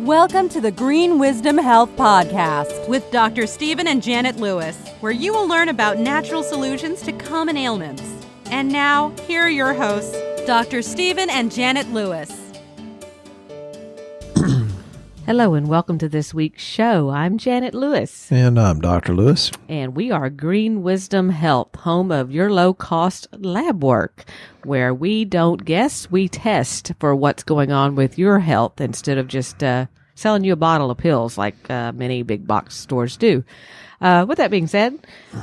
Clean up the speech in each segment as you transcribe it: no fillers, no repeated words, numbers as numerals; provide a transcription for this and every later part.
Welcome to the Green Wisdom Health Podcast with Dr. Stephen and Janet Lewis, where you will learn about natural solutions to common ailments. And now, here are your hosts, Dr. Stephen and Janet Lewis. Hello and welcome to this week's show. I'm Janet Lewis. And I'm Dr. Lewis. And we are Green Wisdom Health, home of your low-cost lab work, where we don't guess, we test for what's going on with your health instead of just selling you a bottle of pills like many big box stores do. With that being said,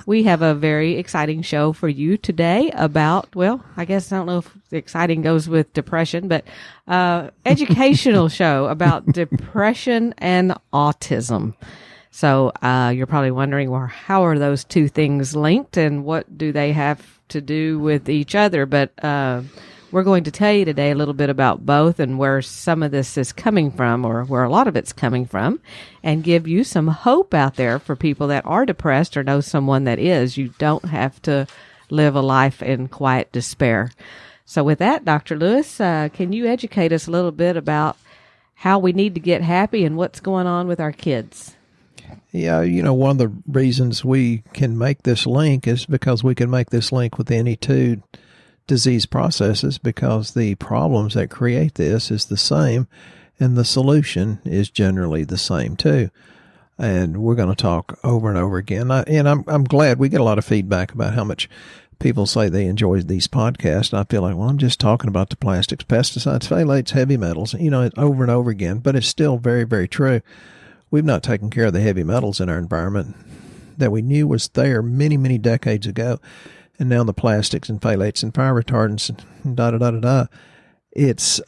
we have a very exciting show for you today about, well, I guess I don't know if exciting goes with depression, but educational show about depression and autism. So you're probably wondering, well, how are those two things linked and what do they have to do with each other? But we're going to tell you today a little bit about both and where some of this is coming from, or where a lot of it's coming from, and give you some hope out there for people that are depressed or know someone that is. You don't have to live a life in quiet despair. So with that, Dr. Lewis, can you educate us a little bit about how we need to get happy and what's going on with our kids? Yeah, one of the reasons we can make this link is because we can make this link with any two disease processes, because the problems that create this is the same and the solution is generally the same too. And we're going to talk over and over again. I'm glad we get a lot of feedback about how much people say they enjoy these podcasts. And I feel like, well, I'm just talking about the plastics, pesticides, phthalates, heavy metals, over and over again, but it's still very, very true. We've not taken care of the heavy metals in our environment that we knew was there many, many decades ago. And now the plastics and phthalates and fire retardants and it's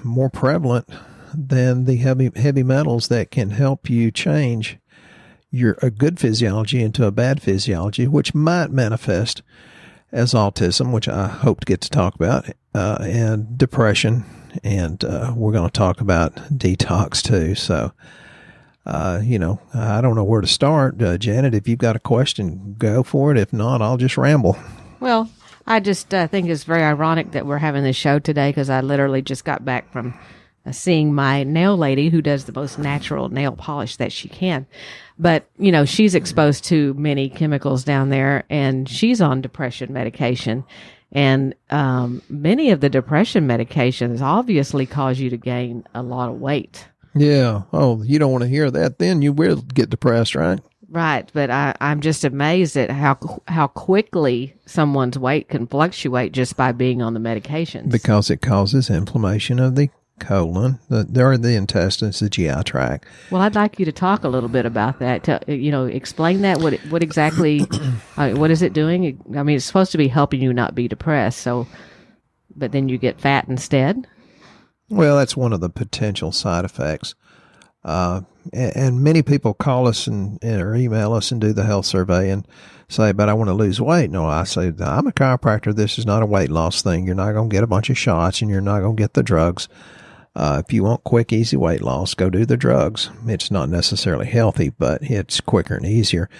more prevalent than the heavy metals that can help you change a good physiology into a bad physiology, which might manifest as autism, which I hope to get to talk about, and depression. And we're going to talk about detox too. So, I don't know where to start. Janet, if you've got a question, go for it. If not, I'll just ramble. Well, I just think it's very ironic that we're having this show today, because I literally just got back from seeing my nail lady who does the most natural nail polish that she can. But, she's exposed to many chemicals down there, and she's on depression medication. And many of the depression medications obviously cause you to gain a lot of weight. Yeah. Oh, you don't want to hear that. Then you will get depressed, right? Right. But I'm just amazed at how quickly someone's weight can fluctuate just by being on the medications. Because it causes inflammation of the colon, the intestines, the GI tract. Well, I'd like you to talk a little bit about that. Explain that. What exactly, what is it doing? I mean, it's supposed to be helping you not be depressed. So, but then you get fat instead. Well, that's one of the potential side effects. And many people call us or email us and do the health survey and say, but I want to lose weight. No, I say, I'm a chiropractor. This is not a weight loss thing. You're not going to get a bunch of shots and you're not going to get the drugs. If you want quick, easy weight loss, go do the drugs. It's not necessarily healthy, but it's quicker and easier.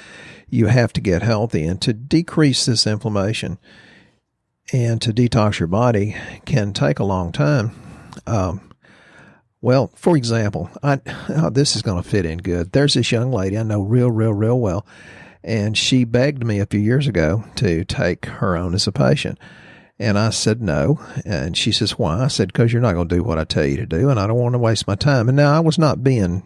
You have to get healthy, and to decrease this inflammation and to detox your body can take a long time. Well, for example, this is going to fit in good. There's this young lady I know real well, and she begged me a few years ago to take her on as a patient. And I said no. And she says, why? I said, because you're not going to do what I tell you to do, and I don't want to waste my time. And now I was not being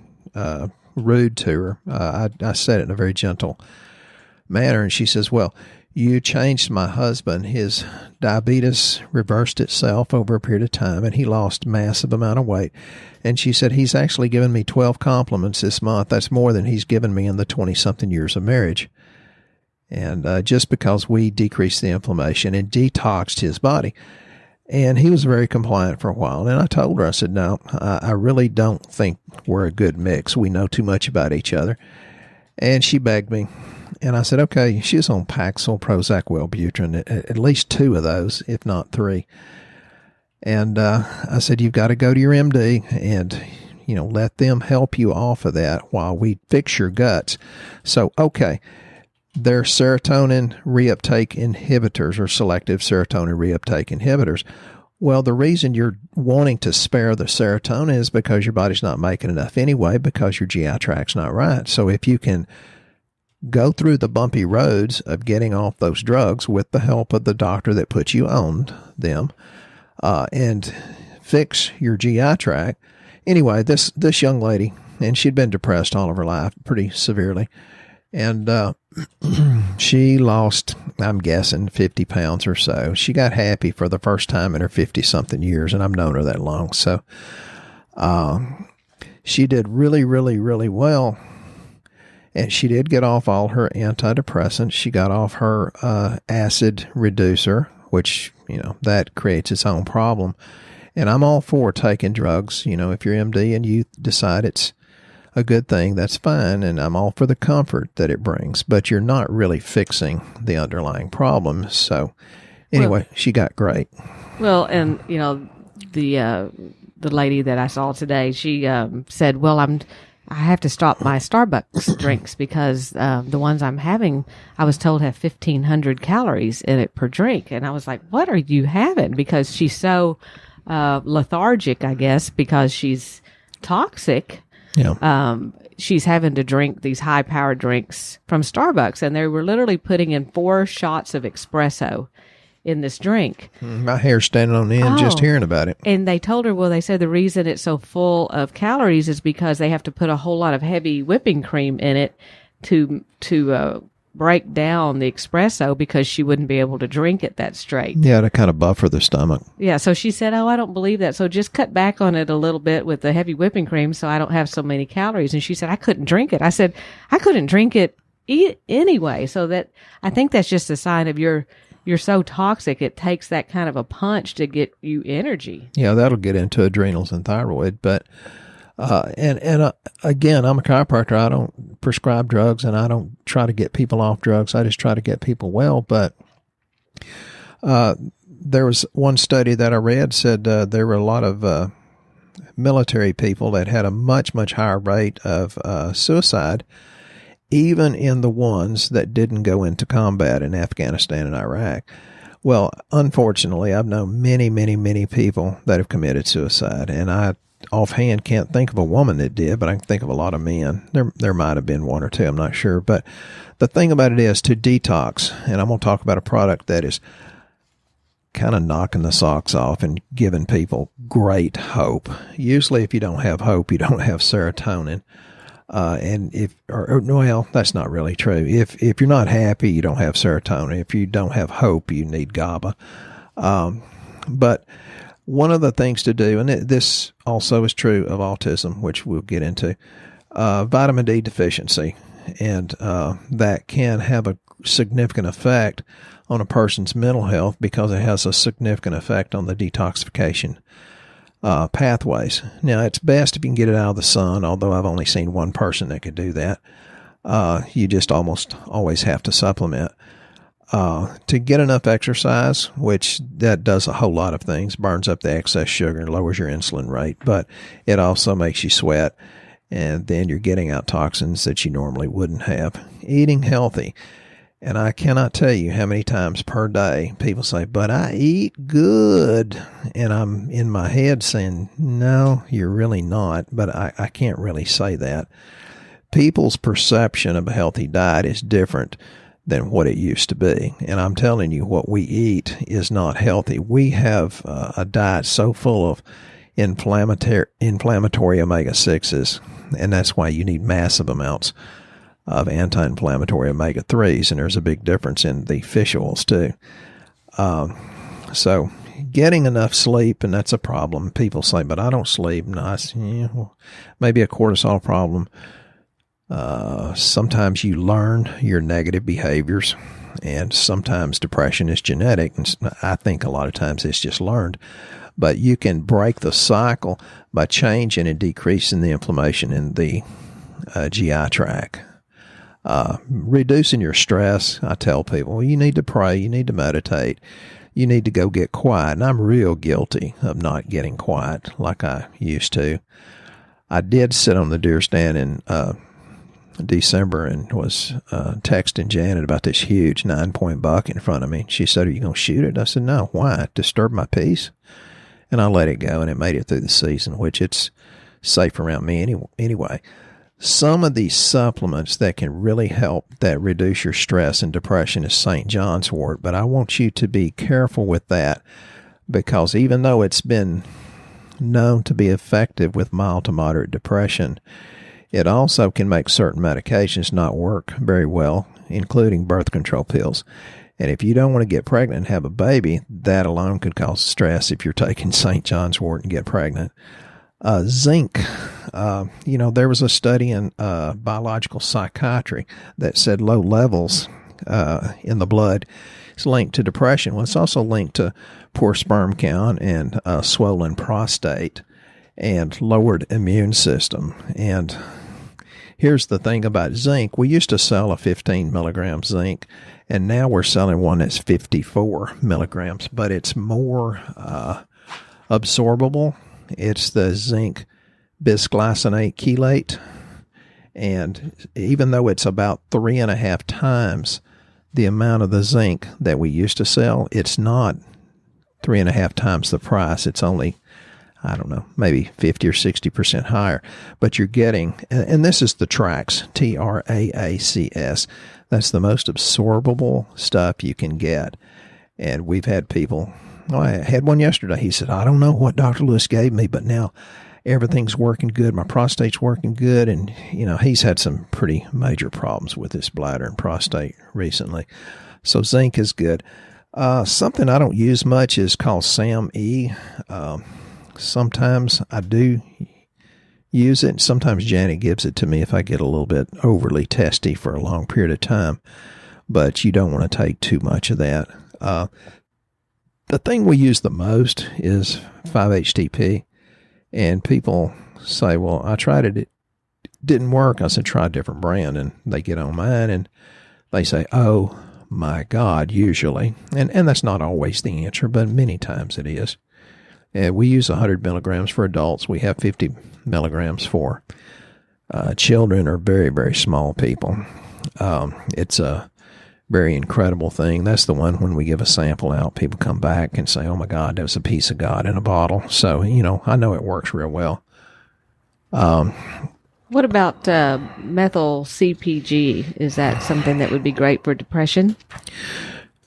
rude to her. I said it in a very gentle manner. And she says, well, you changed my husband. His diabetes reversed itself over a period of time, and he lost massive amount of weight. And she said, he's actually given me 12 compliments this month. That's more than he's given me in the 20-something years of marriage. And just because we decreased the inflammation and detoxed his body. And he was very compliant for a while. And I told her, I said, no, I really don't think we're a good mix. We know too much about each other. And she begged me. And I said, okay, she was on Paxil, Prozac, Wellbutrin, at least 2 of those, if not 3. And I said, you've got to go to your MD and, let them help you off of that while we fix your guts. So, okay, they're serotonin reuptake inhibitors, or selective serotonin reuptake inhibitors. Well, the reason you're wanting to spare the serotonin is because your body's not making enough anyway, because your GI tract's not right. So if you can go through the bumpy roads of getting off those drugs with the help of the doctor that put you on them, and fix your GI tract. Anyway, this young lady, and she'd been depressed all of her life pretty severely, and she lost, I'm guessing, 50 pounds or so. She got happy for the first time in her 50-something years, and I've known her that long. So she did really, really, really well. And she did get off all her antidepressants. She got off her acid reducer, which, that creates its own problem. And I'm all for taking drugs. If you're MD and you decide it's a good thing, that's fine. And I'm all for the comfort that it brings. But you're not really fixing the underlying problem. So anyway, she got great. Well, and, the lady that I saw today, she said, well, I have to stop my Starbucks drinks because the ones I'm having, I was told, have 1,500 calories in it per drink. And I was like, what are you having? Because she's so lethargic, I guess, because she's toxic. Yeah. She's having to drink these high-powered drinks from Starbucks. And they were literally putting in 4 shots of espresso in this drink. My hair's standing on end just hearing about it. And they told her, they said the reason it's so full of calories is because they have to put a whole lot of heavy whipping cream in it to break down the espresso, because she wouldn't be able to drink it that straight. Yeah, to kind of buffer the stomach. Yeah, so she said, I don't believe that. So just cut back on it a little bit with the heavy whipping cream so I don't have so many calories. And she said, I couldn't drink it. I said, I couldn't drink it anyway. So that, I think that's just a sign of you're so toxic, it takes that kind of a punch to get you energy. Yeah, that'll get into adrenals and thyroid. But, again, I'm a chiropractor. I don't prescribe drugs, and I don't try to get people off drugs. I just try to get people well. But there was one study that I read said there were a lot of military people that had a much, much higher rate of suicide, even in the ones that didn't go into combat in Afghanistan and Iraq. Well, unfortunately, I've known many, many, many people that have committed suicide, and I offhand can't think of a woman that did, but I can think of a lot of men. There might have been one or two, I'm not sure. But the thing about it is to detox, and I'm going to talk about a product that is kind of knocking the socks off and giving people great hope. Usually if you don't have hope, you don't have serotonin. Well, that's not really true. If you're not happy, you don't have serotonin. If you don't have hope, you need GABA. But one of the things to do, and this also is true of autism, which we'll get into, vitamin D deficiency. And that can have a significant effect on a person's mental health because it has a significant effect on the detoxification pathways. Now, it's best if you can get it out of the sun, although I've only seen one person that could do that. You just almost always have to supplement. To get enough exercise, which that does a whole lot of things, burns up the excess sugar and lowers your insulin rate, but it also makes you sweat, and then you're getting out toxins that you normally wouldn't have. Eating healthy. And I cannot tell you how many times per day people say, but I eat good. And I'm in my head saying, no, you're really not. But I can't really say that. People's perception of a healthy diet is different than what it used to be. And I'm telling you, what we eat is not healthy. We have a diet so full of inflammatory omega-6s, and that's why you need massive amounts of anti-inflammatory omega-3s, and there's a big difference in the fish oils too. So getting enough sleep, and that's a problem. People say, but I don't sleep. No, well, maybe a cortisol problem. Sometimes you learn your negative behaviors, and sometimes depression is genetic, and I think a lot of times it's just learned. But you can break the cycle by changing and decreasing the inflammation in the GI tract. Reducing your stress. I tell people, well, you need to pray, you need to meditate, you need to go get quiet. And I'm real guilty of not getting quiet like I used to. I did sit on the deer stand in December and was texting Janet about this huge 9-point buck in front of me. She said, are you going to shoot it? I said, no. Why? Disturb my peace? and I let it go, and it made it through the season, which it's safe around me anyway. Some of these supplements that can really help that reduce your stress and depression is St. John's wort, but I want you to be careful with that, because even though it's been known to be effective with mild to moderate depression, it also can make certain medications not work very well, including birth control pills. And if you don't want to get pregnant and have a baby, that alone could cause stress if you're taking St. John's wort and get pregnant. Zinc, there was a study in biological psychiatry that said low levels in the blood is linked to depression. Well, it's also linked to poor sperm count and swollen prostate and lowered immune system. And here's the thing about zinc. We used to sell a 15 milligram zinc, and now we're selling one that's 54 milligrams, but it's more absorbable. It's the zinc bisglycinate chelate, and even though it's about 3.5 times the amount of the zinc that we used to sell, it's not 3.5 times the price. It's only, I don't know, maybe 50 or 60% higher. But you're getting, and this is the Trax, Traacs. That's the most absorbable stuff you can get. And we've had people, I had one yesterday. He said, I don't know what Dr. Lewis gave me, but now everything's working good. My prostate's working good. And, he's had some pretty major problems with his bladder and prostate recently. So zinc is good. Something I don't use much is called SAM-E. Sometimes I do use it. Sometimes Janet gives it to me if I get a little bit overly testy for a long period of time. But you don't want to take too much of that. The thing we use the most is 5-HTP. And people say, well, I tried it. It didn't work. I said, try a different brand. And they get on mine and they say, oh, my God, usually. And that's not always the answer, but many times it is. We use 100 milligrams for adults. We have 50 milligrams for children or very, very small people. It's a very incredible thing. That's the one when we give a sample out, people come back and say, oh my God, that was a piece of God in a bottle. So, I know it works real well. What about methyl CPG? Is that something that would be great for depression?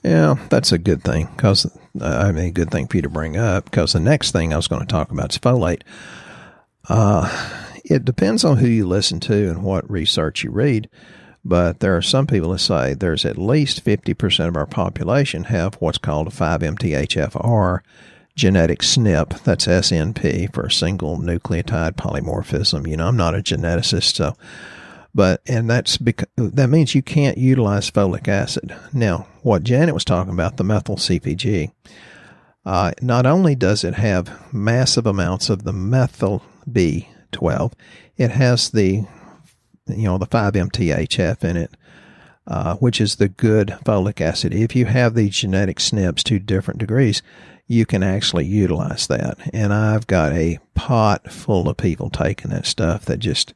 Yeah, that's a good thing, because a good thing for you to bring up, because the next thing I was going to talk about is folate. It depends on who you listen to and what research you read, but there are some people that say there's at least 50% of our population have what's called a 5-MTHFR genetic SNP. That's SNP for single nucleotide polymorphism. I'm not a geneticist, so. And that means you can't utilize folic acid. Now, what Janet was talking about, the methyl CPG, not only does it have massive amounts of the methyl B12, it has the 5-MTHF in it, which is the good folic acid. If you have these genetic SNPs to different degrees, you can actually utilize that. And I've got a pot full of people taking that stuff that just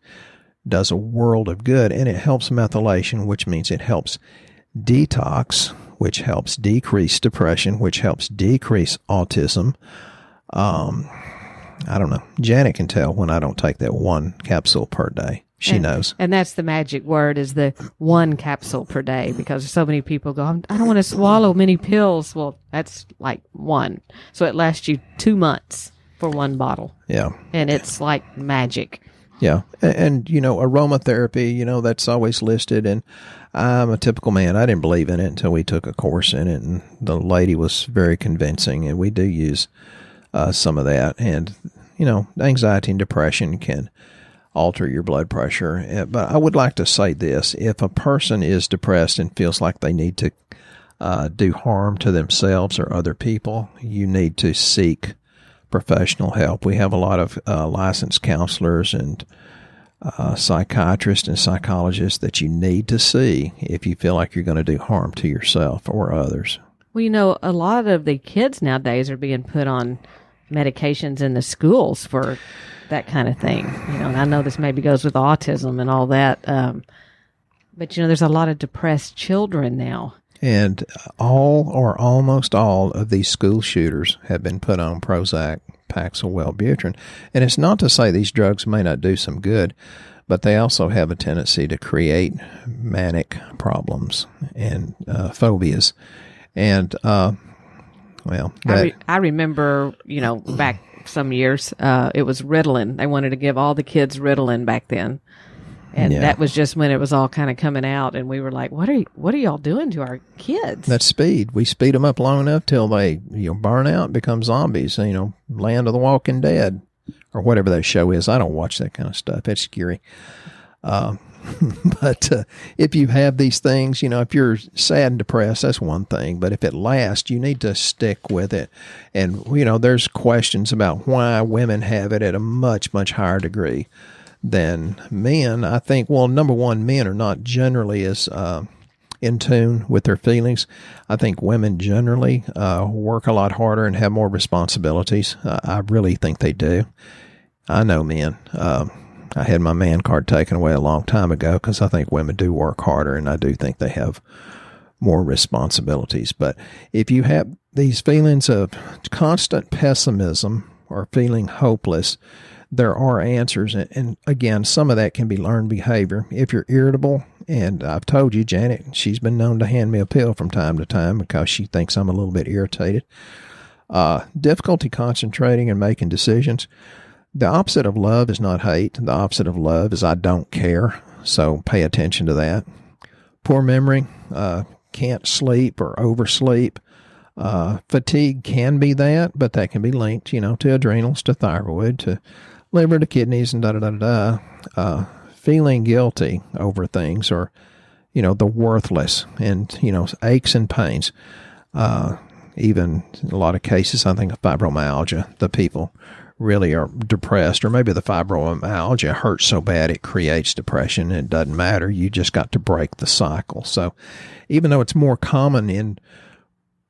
does a world of good, and it helps methylation, which means it helps detox, which helps decrease depression, which helps decrease autism. I don't know. Janet can tell when I don't take that one capsule per day. She knows. And that's the magic word, is the one capsule per day, because so many people go, I don't want to swallow many pills. Well, that's like one. So it lasts you 2 months for one bottle. Yeah. And it's like magic. Yeah. And aromatherapy, that's always listed. And I'm a typical man. I didn't believe in it until we took a course in it. And the lady was very convincing. And we do use some of that. And, anxiety and depression can alter your blood pressure. But I would like to say this. If a person is depressed and feels like they need to do harm to themselves or other people, you need to seek professional help. We have a lot of licensed counselors and psychiatrists and psychologists that you need to see if you feel like you're going to do harm to yourself or others. Well, a lot of the kids nowadays are being put on medications in the schools for that kind of thing. And I know this maybe goes with autism and all that. But, there's a lot of depressed children now. And all or almost all of these school shooters have been put on Prozac, Paxil, Wellbutrin. And it's not to say these drugs may not do some good, but they also have a tendency to create manic problems and phobias. And, I remember, back some years, it was Ritalin. They wanted to give all the kids Ritalin back then. And that was just when it was all kind of coming out, and we were like, "What are y'all doing to our kids?" That's speed. We speed them up long enough till they burn out, and become zombies. Land of the Walking Dead, or whatever that show is. I don't watch that kind of stuff. It's scary. But if you have these things, if you're sad and depressed, that's one thing. But if it lasts, you need to stick with it. And there's questions about why women have it at a much, much higher degree than men. I think, well, number one, men are not generally as in tune with their feelings. I think women generally work a lot harder and have more responsibilities. I really think they do. I know men. I had my man card taken away a long time ago because I think women do work harder, and I do think they have more responsibilities. But if you have these feelings of constant pessimism or feeling hopeless, there are answers. And again, some of that can be learned behavior. If you're irritable, and I've told you, Janet, she's been known to hand me a pill from time to time because she thinks I'm a little bit irritated. Difficulty concentrating and making decisions. The opposite of love is not hate. The opposite of love is I don't care. So pay attention to that. Poor memory, can't sleep or oversleep. Fatigue can be that, but that can be linked, to adrenals, to thyroid, to liver, to kidneys, and feeling guilty over things, or, the worthless, and, aches and pains. Even in a lot of cases, I think of fibromyalgia, the people really are depressed, or maybe the fibromyalgia hurts so bad it creates depression. It doesn't matter. You just got to break the cycle. So even though it's more common in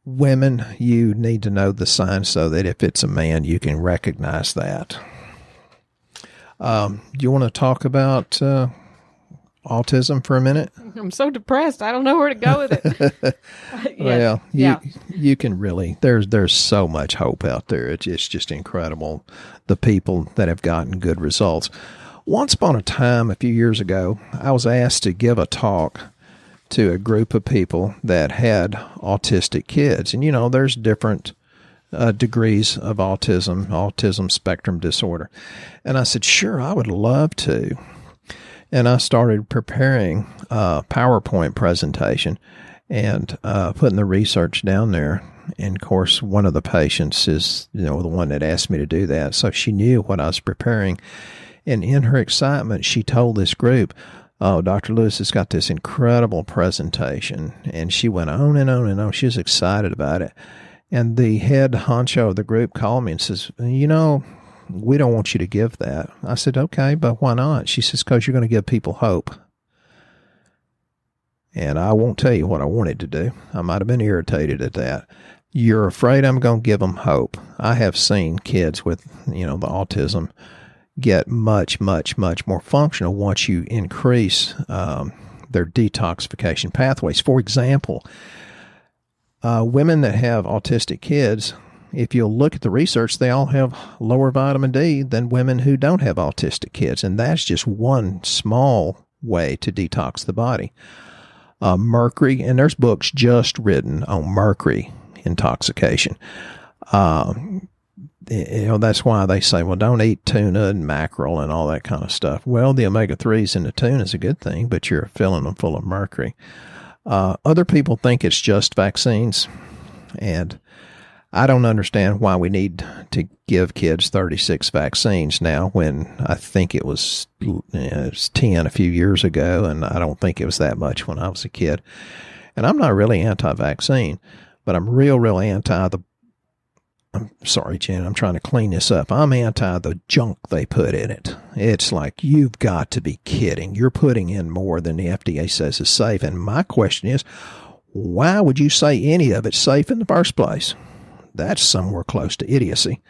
women, you need to know the signs so that if it's a man, you can recognize that. Do you want to talk about autism for a minute? I'm so depressed. I don't know where to go with it. Well, you can really, there's so much hope out there. It's just incredible, the people that have gotten good results. Once upon a time, a few years ago, I was asked to give a talk to a group of people that had autistic kids. And, there's different degrees of autism spectrum disorder. And I said, sure, I would love to. And I started preparing a PowerPoint presentation and putting the research down there. And, of course, one of the patients is, the one that asked me to do that. So she knew what I was preparing. And in her excitement, she told this group, "Oh, Dr. Lewis has got this incredible presentation." And she went on and on and on. She was excited about it. And the head honcho of the group called me and says, "We don't want you to give that." I said, "Okay, but why not?" She says, "Because you're going to give people hope." And I won't tell you what I wanted to do. I might have been irritated at that. You're afraid I'm going to give them hope. I have seen kids with, the autism get much, much, much more functional once you increase their detoxification pathways. For example, women that have autistic kids, if you'll look at the research, they all have lower vitamin D than women who don't have autistic kids. And that's just one small way to detox the body. Mercury, and there's books just written on mercury intoxication. That's why they say, well, don't eat tuna and mackerel and all that kind of stuff. Well, the omega-3s in the tuna is a good thing, but you're filling them full of mercury. Other people think it's just vaccines, and I don't understand why we need to give kids 36 vaccines now when I think it was 10 a few years ago, and I don't think it was that much when I was a kid. And I'm not really anti-vaccine, but I'm real I'm sorry, Jen, I'm trying to clean this up. I'm anti the junk they put in it. It's like, you've got to be kidding. You're putting in more than the FDA says is safe. And my question is, why would you say any of it's safe in the first place? That's somewhere close to idiocy.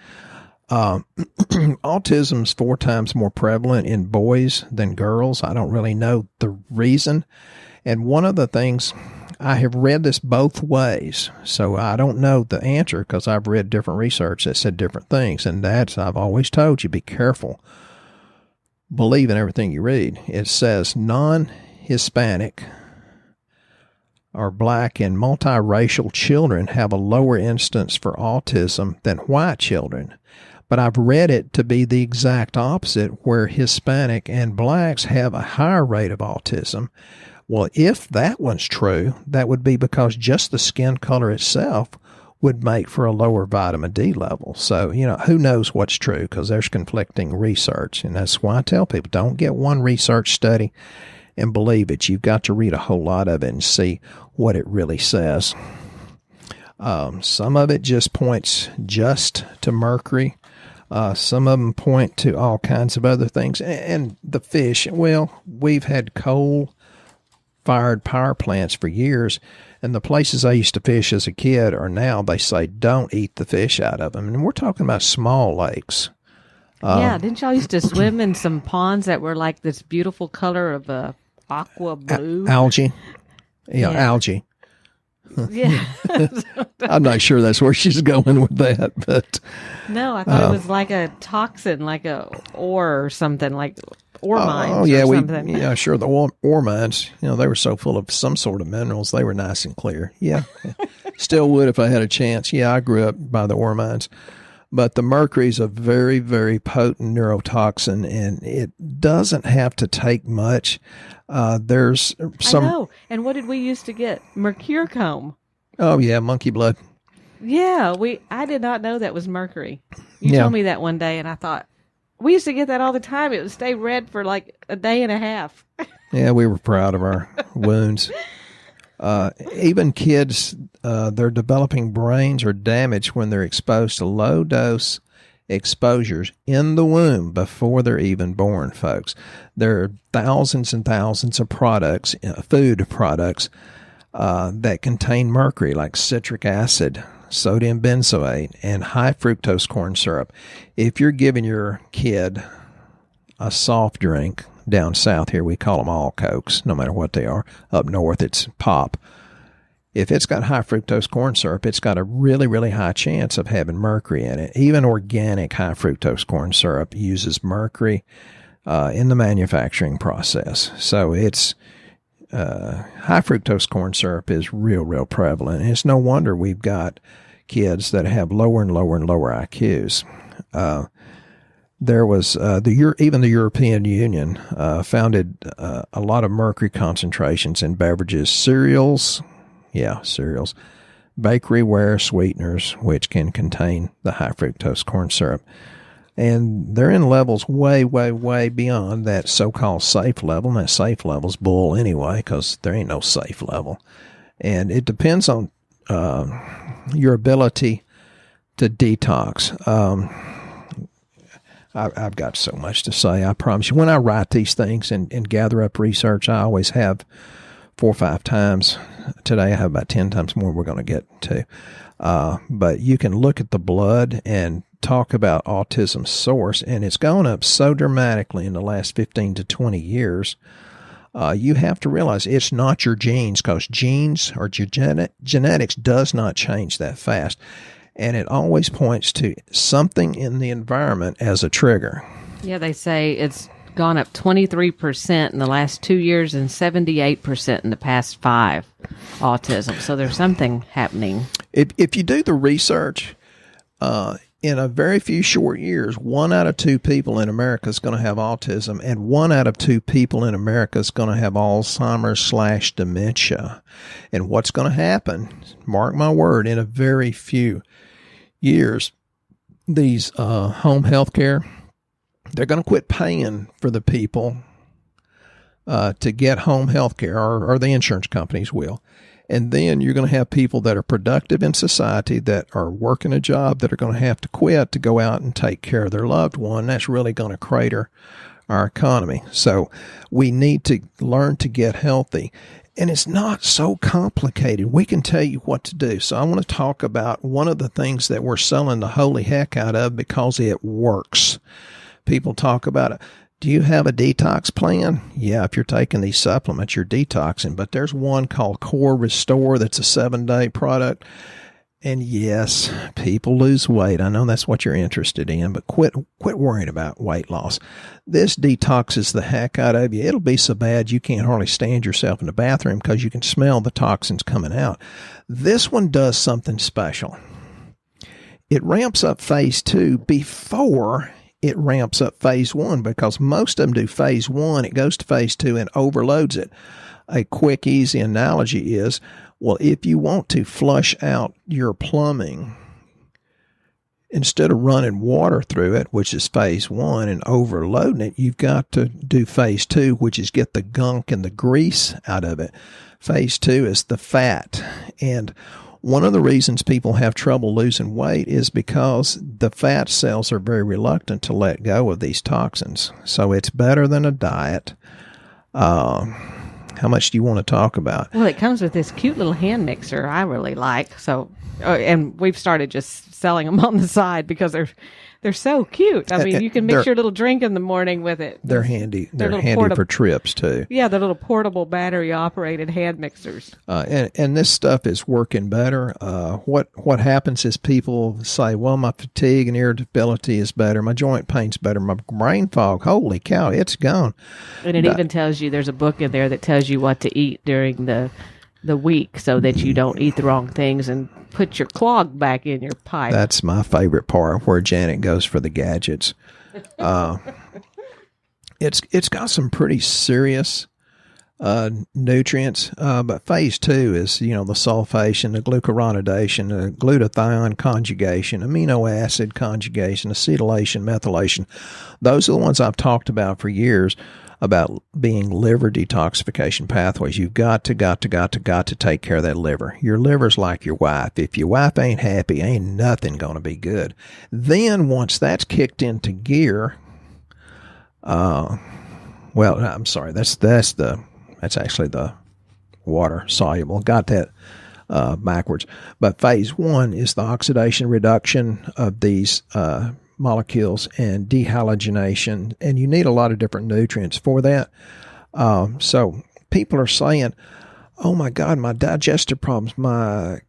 Autism's 4 times more prevalent in boys than girls. I don't really know the reason. And one of the things I have read this both ways, so I don't know the answer because I've read different research that said different things, and I've always told you, be careful believing everything you read. It says non-Hispanic or black and multiracial children have a lower instance for autism than white children. But I've read it to be the exact opposite, where Hispanic and blacks have a higher rate of autism. Well, if that one's true, that would be because just the skin color itself would make for a lower vitamin D level. So, who knows what's true, because there's conflicting research. And that's why I tell people, don't get one research study and believe it. You've got to read a whole lot of it and see what it really says. Some of it just points just to mercury. Some of them point to all kinds of other things. And the fish, well, we've had coal-fired power plants for years, and the places I used to fish as a kid are now, they say, don't eat the fish out of them. And we're talking about small lakes. Yeah, didn't y'all used to swim in some ponds that were like this beautiful color of aqua blue? Algae. Yeah, algae. Yeah. I'm not sure that's where she's going with that, but no, I thought it was like a toxin, like a ore or something, like ore mines. Yeah, or something. Yeah, sure. The ore mines, they were so full of some sort of minerals, they were nice and clear. Yeah, still would if I had a chance. Yeah, I grew up by the ore mines, but the mercury is a very, very potent neurotoxin, and it doesn't have to take much. There's some. I know. And what did we used to get? Mercurochrome. Oh yeah, monkey blood. Yeah, I did not know that was mercury. You told me that one day, and I thought we used to get that all the time. It would stay red for like a day and a half. Yeah, we were proud of our wounds. Even kids, their developing brains are damaged when they're exposed to low dose exposures in the womb before they're even born, folks. There are thousands and thousands of products, food products, that contain mercury, like citric acid, sodium benzoate, and high fructose corn syrup. If you're giving your kid a soft drink, down south here we call them all Cokes, no matter what they are. Up north it's pop. If it's got high fructose corn syrup, it's got a really, really high chance of having mercury in it. Even organic high fructose corn syrup uses mercury in the manufacturing process. So it's high fructose corn syrup is real, real prevalent. And it's no wonder we've got kids that have lower and lower and lower IQs. There was even the European Union founded a lot of mercury concentrations in beverages, cereals, bakeryware, sweeteners, which can contain the high fructose corn syrup. And they're in levels way, way, way beyond that so-called safe level. And that safe level's bull anyway, because there ain't no safe level. And it depends on your ability to detox. I've got so much to say, I promise you. When I write these things and gather up research, I always have 4 or 5 times. Today I have about 10 times more we're going to get to. But you can look at the blood and talk about autism's source, and it's gone up so dramatically in the last 15 to 20 years. You have to realize it's not your genes, because genes or genetics does not change that fast. And it always points to something in the environment as a trigger. Yeah, they say it's gone up 23% in the last 2 years and 78% in the past 5, autism. So there's something happening. If you do the research, in a very few short years, 1 out of 2 people in America is going to have autism, and 1 out of 2 people in America is going to have Alzheimer's / dementia. And what's going to happen, mark my word, in a very few years, these home health care, they're going to quit paying for the people to get home health care, or the insurance companies will. And then you're going to have people that are productive in society, that are working a job, that are going to have to quit to go out and take care of their loved one. That's really going to crater our economy. So we need to learn to get healthy. And it's not so complicated. We can tell you what to do. So I want to talk about one of the things that we're selling the holy heck out of because it works. People talk about it. Do you have a detox plan? Yeah, if you're taking these supplements, you're detoxing. But there's one called Core Restore that's a 7-day product. And yes, people lose weight. I know that's what you're interested in, but quit worrying about weight loss. This detoxes the heck out of you. It'll be so bad you can't hardly stand yourself in the bathroom because you can smell the toxins coming out. This one does something special. It ramps up phase 2 before it ramps up phase 1, because most of them do phase 1, it goes to phase 2 and overloads it. A quick, easy analogy is, well, if you want to flush out your plumbing, instead of running water through it, which is phase 1, and overloading it, you've got to do phase 2, which is get the gunk and the grease out of it. Phase 2 is the fat. And one of the reasons people have trouble losing weight is because the fat cells are very reluctant to let go of these toxins. So it's better than a diet. How much do you want to talk about? Well, it comes with this cute little hand mixer I really like. So, and we've started just selling them on the side because they're so cute. I mean, you can mix your little drink in the morning with it. They're handy. They're handy for trips too. Yeah, they're little portable battery operated hand mixers. And this stuff is working better. What happens is people say, well, my fatigue and irritability is better. My joint pain's better. My brain fog, holy cow, it's gone. And it even tells you, there's a book in there that tells you what to eat during the week so that you don't eat the wrong things and put your clog back in your pipe. That's my favorite part, where Janet goes for the gadgets. It's got some pretty serious nutrients, but phase 2 is, the sulfation, the glucuronidation, the glutathione conjugation, amino acid conjugation, acetylation, methylation. Those are the ones I've talked about for years, about being liver detoxification pathways. You've got to take care of that liver. Your liver's like your wife. If your wife ain't happy, ain't nothing going to be good. Then once that's kicked into gear, well, I'm sorry, that's actually the water soluble. Got that backwards. But phase 1 is the oxidation reduction of these molecules and dehalogenation, and you need a lot of different nutrients for that. So people are saying, oh my God, my digestive problems, I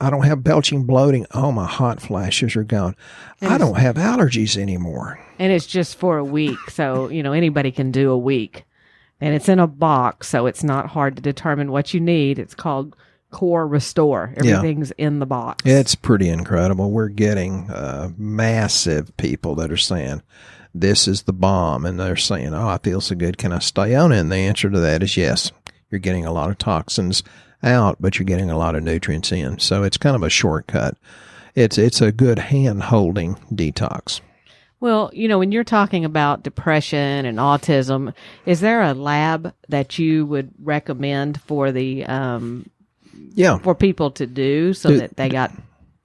don't have belching, bloating, oh, my hot flashes are gone. I don't have allergies anymore. And it's just for a week, so anybody can do a week. And it's in a box, so it's not hard to determine what you need. It's called Core Restore. Everything's in the box. It's pretty incredible. We're getting massive people that are saying, this is the bomb. And they're saying, oh, I feel so good. Can I stay on it? And the answer to that is yes. You're getting a lot of toxins out, but you're getting a lot of nutrients in. So it's kind of a shortcut. It's a good hand-holding detox. Well, when you're talking about depression and autism, is there a lab that you would recommend for the for people to do so that they got,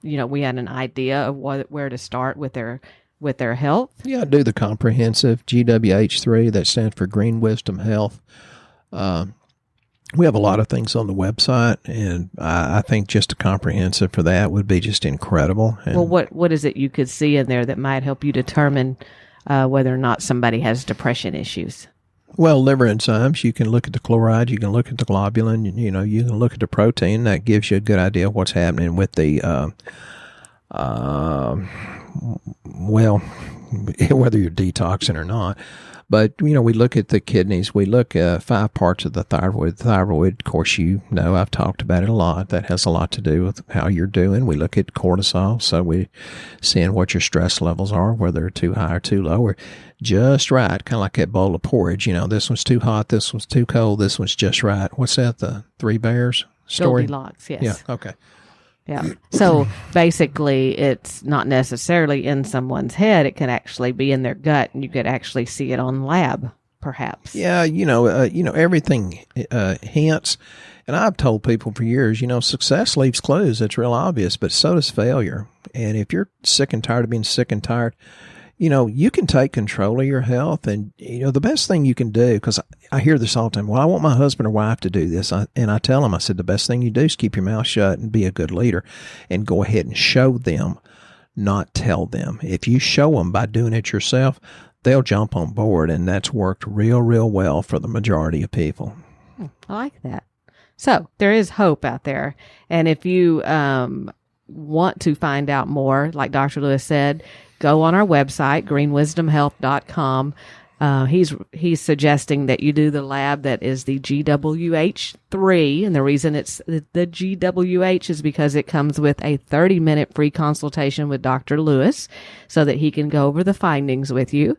we had an idea of where to start with their health? Yeah, do the comprehensive GWH3. That stands for Green Wisdom Health. We have a lot of things on the website, and I think just a comprehensive for that would be just incredible. And well, what is it you could see in there that might help you determine whether or not somebody has depression issues? Well, liver enzymes, you can look at the chloride, you can look at the globulin, you can look at the protein. That gives you a good idea of what's happening with the, whether you're detoxing or not. But, we look at the kidneys. We look at 5 parts of the thyroid. Thyroid, of course, I've talked about it a lot. That has a lot to do with how you're doing. We look at cortisol. So we're seeing what your stress levels are, whether they're too high or too low, or just right, kind of like that bowl of porridge. This one's too hot, this one's too cold, this one's just right. What's that, the 3 Bears story? Goldilocks, yes. Yeah, okay. Yeah. So basically, it's not necessarily in someone's head. It can actually be in their gut, and you could actually see it on lab, perhaps. Yeah, everything hints. And I've told people for years, success leaves clues. It's real obvious, but so does failure. And if you're sick and tired of being sick and tired, you can take control of your health. And, the best thing you can do, because I hear this all the time, well, I want my husband or wife to do this. And I tell them, I said, the best thing you do is keep your mouth shut and be a good leader and go ahead and show them, not tell them. If you show them by doing it yourself, they'll jump on board, and that's worked real, real well for the majority of people. I like that. So there is hope out there. And if you want to find out more, like Dr. Lewis said, go on our website, greenwisdomhealth.com. He's suggesting that you do the lab that is the GWH3. And the reason it's the GWH is because it comes with a 30-minute free consultation with Dr. Lewis so that he can go over the findings with you.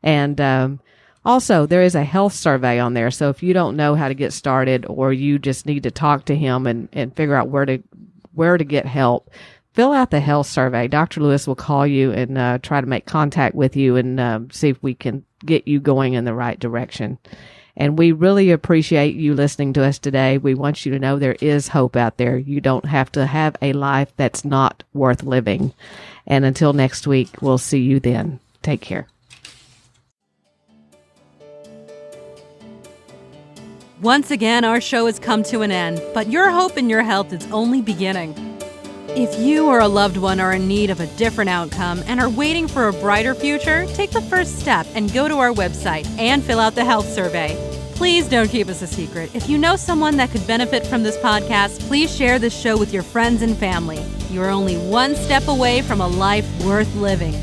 And also, there is a health survey on there. So if you don't know how to get started, or you just need to talk to him and figure out where to get help, fill out the health survey. Dr. Lewis will call you and try to make contact with you and see if we can get you going in the right direction. And we really appreciate you listening to us today. We want you to know there is hope out there. You don't have to have a life that's not worth living. And until next week, we'll see you then. Take care. Once again, our show has come to an end, but your hope in your health is only beginning. If you or a loved one are in need of a different outcome and are waiting for a brighter future, take the first step and go to our website and fill out the health survey. Please don't keep us a secret. If you know someone that could benefit from this podcast, please share this show with your friends and family. You are only one step away from a life worth living.